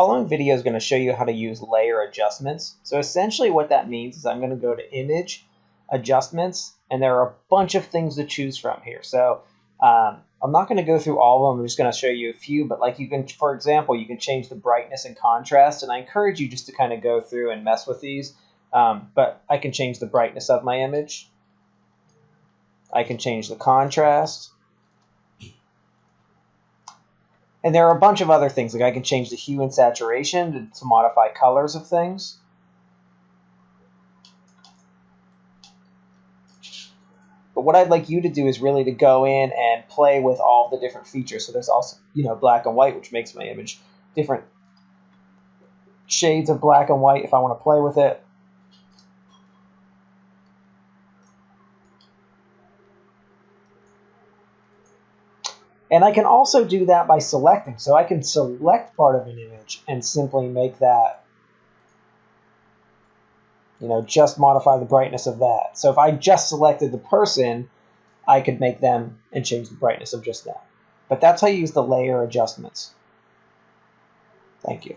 following video is going to show you how to use layer adjustments. So essentially what that means is I'm going to go to Image, Adjustments, and there are a bunch of things to choose from here. So I'm not going to go through all of them. I'm just going to show you a few, but like you can, for example, you can change the brightness and contrast, and I encourage you just to kind of go through and mess with these. But I can change the brightness of my image. I can change the contrast. And there are a bunch of other things, like I can change the hue and saturation to modify colors of things. But what I'd like you to do is really to go in and play with all the different features. So there's also, black and white, which makes my image different shades of black and white if I want to play with it. And I can also do that by selecting. So I can select part of an image and simply make that, just modify the brightness of that. So if I just selected the person, I could make them and change the brightness of just them. But that's how you use the layer adjustments. Thank you.